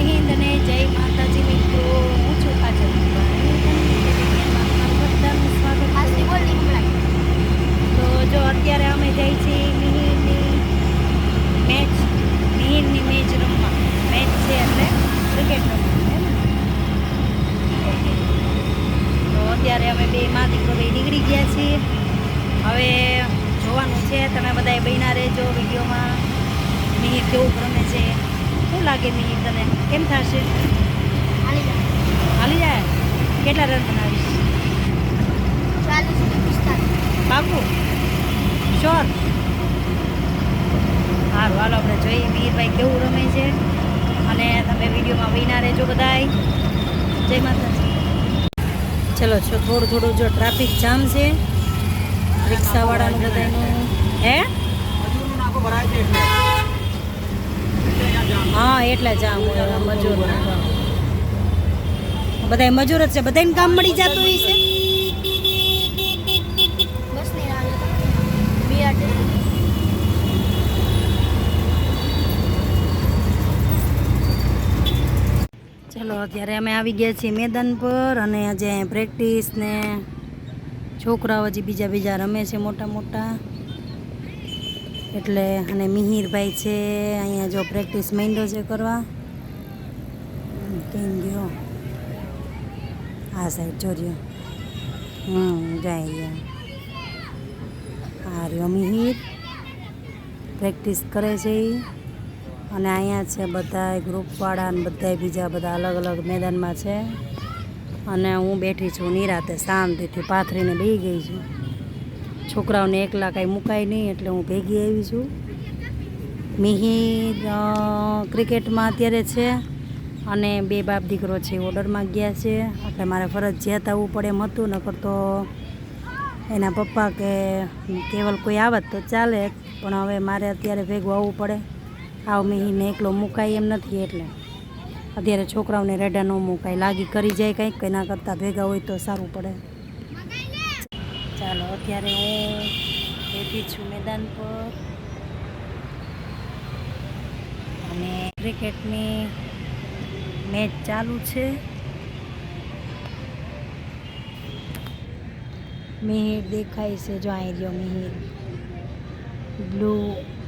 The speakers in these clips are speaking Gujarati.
હિન્દ ને જય માતાજી મિત્રો. હું છું પાછળ તો જો અત્યારે અમે જઈએ છીએ મિહિરની મેચ રમવા. મેચ છે એટલે ક્રિકેટ રમવા. તો અત્યારે અમે બે માં દીકરો બે નીકળી ગયા છીએ. હવે જોવાનું છે, તમે બધાએ બન્યા રહેજો વિડીયોમાં. મિહિર કેવું રમે છે, શું લાગે મિહિર તને, કેમ થશે? હાલી જાય. કેટલા રન બનાવીશ? 40-45 બાપુ શ્યોર. સારું, હાલો આપણે જોઈએ મિહિરભાઈ કેવું રમે છે. અને તમે વિડીયોમાં બન્યા રહેજો બધાય. જય માતાજી. ચલો થોડું જો ટ્રાફિક જામ છે રિક્ષાવાળાનું બધાનું. હે હા, એટલે જામ હોય મજૂર. બધા મજૂર જ છે, બધાને કામ મળી જતું હોય છે. ચલો અત્યારે અમે આવી ગયા છીએ મેદાન પર. અને આજે પ્રેક્ટિસ ને છોકરાઓ હજી બીજા રમે છે મોટા. એટલે અને મિહિરભાઈ છે અહીંયા જો પ્રેક્ટિસ માંડ્યો છે કરવા. કેમ ગયો આ સાઈડ જોર્યો. જાય રહ્યા. આ રહ્યો મિહિર પ્રેક્ટિસ કરે છે એ. અને અહીંયા છે બધા ગ્રુપવાળા ને બધા અલગ અલગ મેદાનમાં છે. અને હું બેઠી છું નિરાતે શાંતિથી પાથરીને બેસી ગઈ છું. છોકરાઓને એકલા કાંઈ મુકાય નહીં એટલે હું ભેગી આવી છું. મિહિર ક્રિકેટમાં અત્યારે છે. અને બે બાપ દીકરો છે ઓર્ડરમાં ગયા છે. એટલે મારે ફરજિયાત આવવું પડે એમ હતું. નકર તો એના પપ્પા કે કેવલ કોઈ આવત તો ચાલે, પણ હવે મારે અત્યારે ભેગું આવવું પડે. મિહિરને એકલો મુકાય એમ નથી. એટલે અત્યારે છોકરાઓને રેડા ન મુકાય, લાગી કરી જાય કંઈક, એના કરતાં ભેગા હોય તો સારું પડે. ચાલો અત્યારે હું બેઠી છું મેદાન પર. અને ક્રિકેટની મેચ ચાલુ છે. મિહિર દેખાય છે, જો અહીં રહ્યો મિહિર.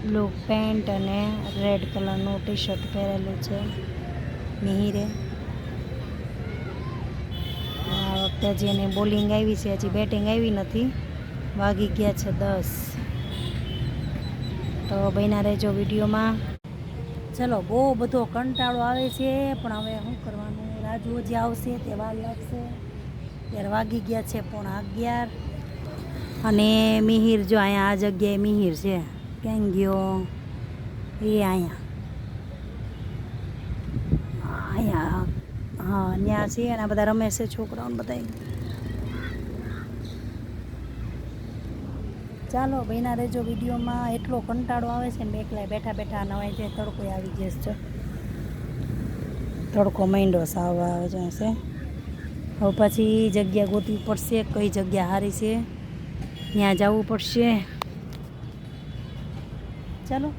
બ્લુ પેન્ટ અને રેડ કલરનું ટી શર્ટ પહેરેલું છે મિહિરે. આ વખતે હજી એને બોલિંગ આવી છે, હજી બેટિંગ આવી નથી. વાગી ગયા છે 10. તો બન્યા રહેજો વિડીયોમાં. ચલો બહુ બધો કંટાળો આવે છે, પણ હવે શું કરવાનું, રાજુ હજી આવશે તે વાર લાગશે. ત્યારે વાગી ગયા છે 11:15. અને મિહિર જો અહીંયા આ જગ્યાએ મિહિર છે. ક્યાં ગયો એ? અહીંયા હા ત્યાં છે. અને બધા રમે છે છોકરાઓને બધા. ચાલો બન્યા રહેજો વિડીયોમાં. એટલો કંટાળો આવે છે ને એકલા બેઠા નવાઈ જાય. તડકો આવી જશે છે, તડકો માંડ્યો સાવ આવે છે. હવે પછી જગ્યા ગોતવી પડશે, કઈ જગ્યા સારી છે ત્યાં જવું પડશે. ચાલો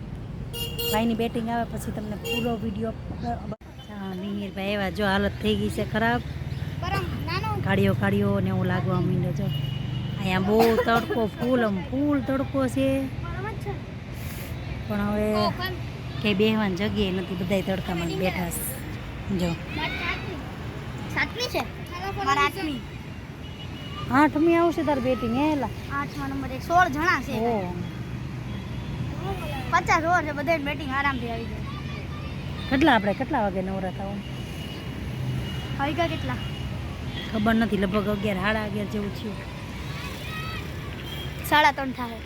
ભાઈની બેટિંગ આવે પછી તમને પૂરો વિડીયો. હા મિહિરભાઈ એવા જો હાલત થઈ ગઈ છે ખરાબ. કાળીઓ ને એવું લાગવા માંડ્યો છો. અહીંયા બહુ તડકો, ફૂલ તડકો છે. પણ હવે કંઈ બેહવાની જગ્યાએ નથી, બધા તડકામાં બેઠા છે. જો 8મી આવશે તાર બેટિંગ. હેલા 8મા નંબર 16 જણા છે. 50 ઓવર છે, બધા બેટિંગ આરામથી આવી જાય. કેટલા વાગે નવરા થવું? વાગ્યા કેટલા ખબર નથી, લગભગ 11 સાડા 11 જેવું થયું. 3:30 થાય.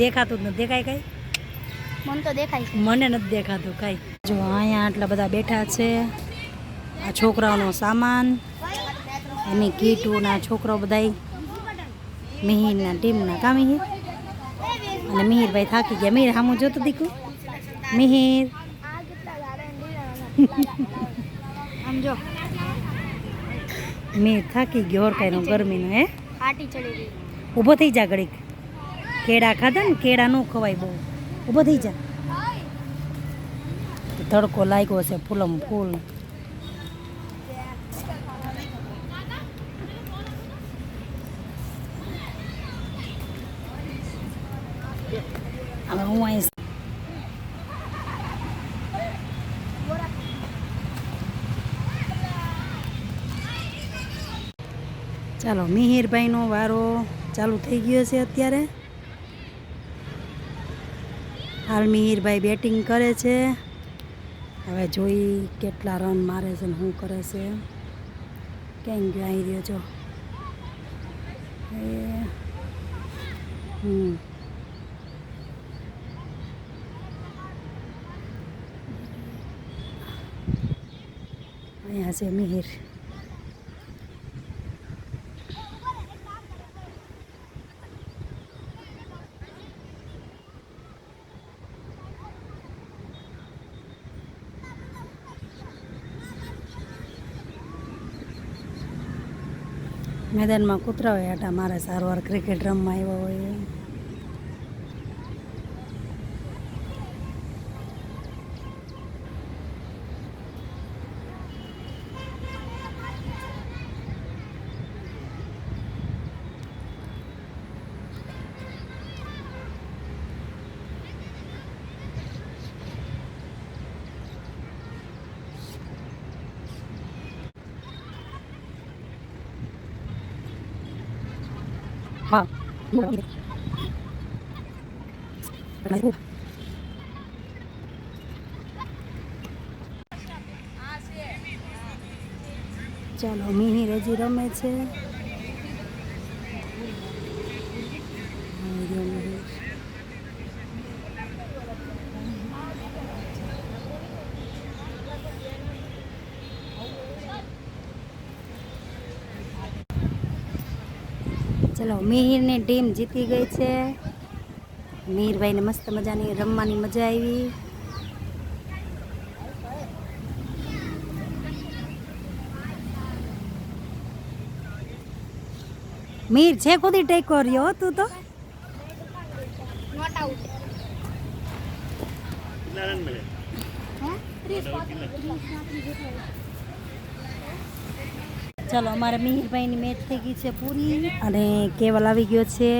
દેખાતું જ નથી. દેખાય કઈ? મને તો દેખાય છે. મને નથી દેખાતું કઈ. જો અહીંયા આટલા બધા બેઠા છે. આ છોકરાઓનો સામાન, એની કીટોના છોકરાઓ બધા મિહિરના ટીમના. કા મિહિર? અને મિહિરભાઈ થાકી ગયા. મિહિર સામું જોતું દીકું. મિહિર આમ જો. મિહિર થાકી ગયો ઓરકાઈનો ગરમીનો. હે પાટી ચડી ગઈ. ઊભો થઈ જા ઘડીક. કેળા ખાધા ને, કેળા ન ખવાય બહુ. ઊભો થઈ જા. તડકો લાગ્યો છે ફૂલમ ફૂલ. હવે હું અહીં ચાલો મિહિરભાઈનો વારો ચાલુ થઈ ગયો છે અત્યારે. હાલ મિહિરભાઈ બેટિંગ કરે છે. હવે જોઈ કેટલા રન મારે છે ને શું કરે છે. કેમ ગયો અહીં રહ્યો છો અહીંયા છે મિહિર. મેદાનમાં કૂતરા હોય આટા મારે સારવાર ક્રિકેટ રમવા આવ્યા હોય. હા ચાલો મિહિર હજી રમે છે. ચલો મિહિરની ટીમ જીતી ગઈ છે. મિહિરભાઈને મસ્ત મજાની રમવાની મજા આવી. મિહિર છે ખુદી ટેકો રહ્યો તું તો. ચાલો અમારે મિહિરભાઈની મેચ થઈ ગઈ છે પૂરી અને કેવલ આવી ગયો છે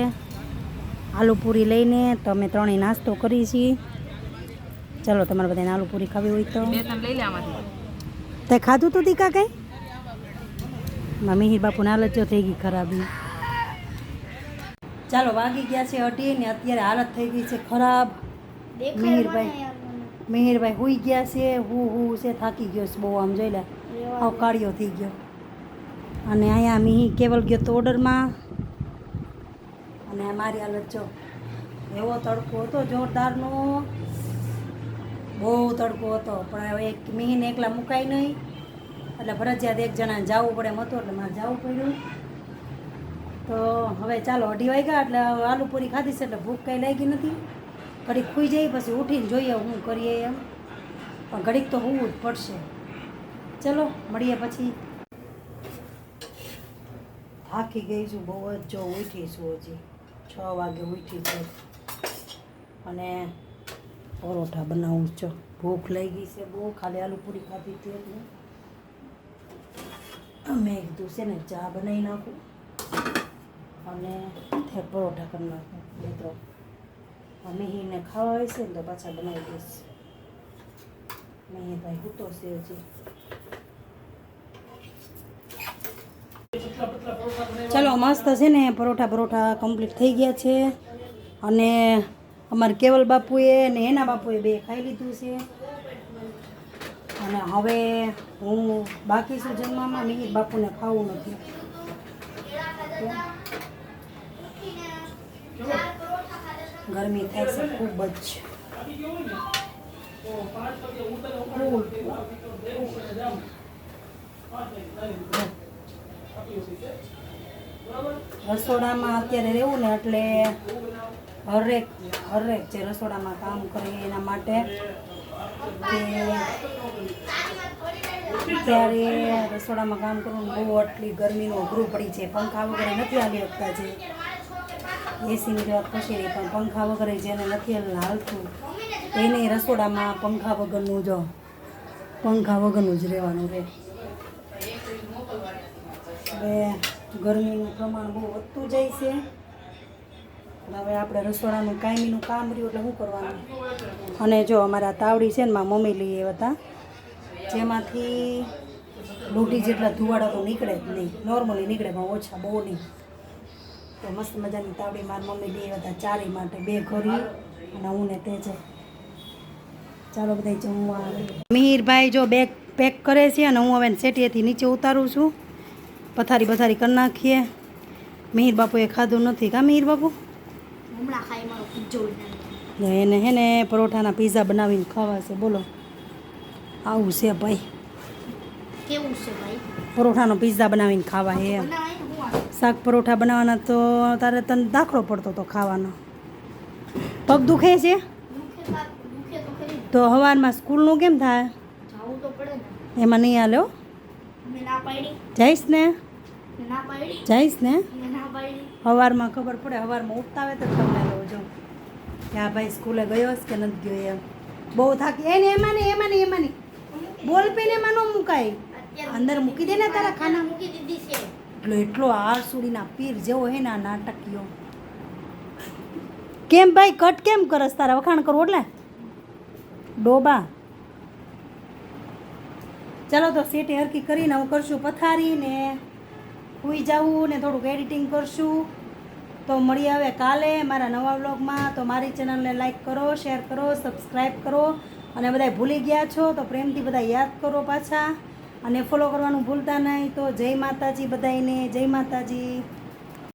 આલુ પૂરી લઈને. તો અમે ત્રણેય નાસ્તો કરી છીએ. ચાલો તમારે બધાને આલુ પૂરી ખાવી હોય તો તે ખાધું તું દીકા કઈ. મિહિર બાપુને હાલત જો થઈ ગઈ ખરાબી. ચાલો વાગી ગયા છે 2:30 ને અત્યારે હાલત થઈ ગઈ છે ખરાબ. મિહિરભાઈ હુઈ ગયા છે. હું છે થાકી ગયો છે બહુ. આમ જોઈ લે આવ કાળિયો થઈ ગયો. અને અહીંયા મિહિર કેવલ ગયો તો ઓર્ડરમાં. અને મારી હાલત જો એવો તડકો હતો જોરદારનો. બહુ તડકો હતો પણ હવે એક મિહિરને એકલા મુકાય નહીં એટલે ફરજિયાત એક જણાને જવું પડે એમ હતું એટલે મારે જવું પડ્યું. તો હવે ચાલો 2:30 વાગ્યા એટલે આલુ પૂરી ખાધી છે એટલે ભૂખ કાંઈ લાગી નથી. ઘડીક ખુઈ જઈ પછી ઉઠીને જોઈએ શું કરીએ એમ. પણ ઘડીક તો હોવું જ પડશે. ચલો મળીએ પછી. થાકી ગઈ છું બહુ જ. જો ઉઠી છું હજી 6 વાગે ઉઠી છે અને પરોઠા બનાવું છું. ભૂખ લાગી છે બહુ. ખાલી આલુ પૂરી ખાધી હતી એટલે મેં કીધું છે ને ચા બનાવી નાખું અને પરોઠા કરી નાખું મિત્રો. મિહિરને ખાવા હોય છે ને તો પાછા બનાવી દઈશ. મિહિરભાઈ હૂતો છે હજી. ચલો મસ્ત છે ને પરોઠા કમ્પ્લીટ થઈ ગયા છે. અને અમારે કેવલ બાપુએ ને એના બાપુએ બે ખાઈ લીધું છે. અને હવે હું બાકી છું જમવામાં. મિહિર બાપુને ખાવું નથી. ગરમી થાય છે ખૂબ જ. રસોડામાં અત્યારે રહેવું ને એટલે હરેક જે રસોડામાં કામ કરે એના માટે ત્યારે રસોડામાં કામ કરવું બહુ આટલી ગરમીનું અઘરું પડી છે. પંખા વગર નથી હાલી શકતા. છે એસીની વાત ખસી રહી પણ પંખા વગર જેને નથી હાલતું એને રસોડામાં પંખા વગરનું જો પંખા વગરનું જ રહેવાનું રહે. હવે ગરમીનું પ્રમાણ બહુ વધતું જાય છે. હવે આપણે રસોડાનું કાયમીનું કામ રહ્યું એટલે શું કરવાનું. અને જો અમારા તાવડી છે ને મારા મમ્મી લઈ આવ્યા હતા, જેમાંથી દોઢી જેટલા ધુવાડા તો નીકળે જ નહીં, નોર્મલી નીકળે પણ ઓછા, બહુ નહીં. તો મસ્ત મજાની તાવડી મારી મમ્મી લઈ આવ્યા હતા ચારી માટે, 2 ઘરી અને હું ને તે છે. ચાલો બધા જમવા. મિહિરભાઈ જો બેગ પેક કરે છે અને હું હવે સેટીએથી નીચે ઉતારું છું. પથારી કરી નાખીએ. મિહિર બાપુએ ખાધું નથી કા મિહિર બાપુ? એને હે ને પરોઠાના પીઝા બનાવીને ખાવા છે. બોલો આવું છે ભાઈ, કેવું છે ભાઈ? પરોઠાનો પીઝા બનાવીને ખાવા હે. શાક પરોઠા બનાવવાના તો તારે તને દાખલો પડતો તો ખાવાનો. પગ દુખે છે તો સવારમાં સ્કૂલનું કેમ થાય? જાવું તો પડે ને. એમાં નહીં હાલે હો. મેં ના પાડી. જઈશ ને? ના પાડી. જઈશ ને? મેં ના પાડી. સવારમાં ખબર પડે, સવારમાં ઉઠતા આવે તો તમને લો જો કે આ ભાઈ સ્કૂલે ગયો કે નથી ગયો એમ. બહુ થાકી એને એમાં નહીં બોલ પેને એમાં ન મુકાય, અંદર મૂકી દે ને તારા ખાના. મૂકી દીધી છે. એટલો આરસુડીના પીર જેવો હે ને આ નાટકીયો. કેમ ભાઈ કટ કેમ કરસ? તારા વખાણ કરવું એટલે ડોબા. ચાલો તો સેટી હરકી કરીને હું કરશું પથારી ને સૂઈ જાવું ને થોડુંક એડિટિંગ કરશું. તો મળી આવે કાલે મારા નવા વ્લોગમાં. તો મારી ચેનલને લાઈક કરો, શેર કરો, સબસ્ક્રાઈબ કરો. અને બધા ભૂલી ગયા છો તો પ્રેમથી બધા યાદ કરો પાછા, અને ફોલો કરવાનું ભૂલતા નહીં. તો જય માતાજી બધાને, જય માતાજી.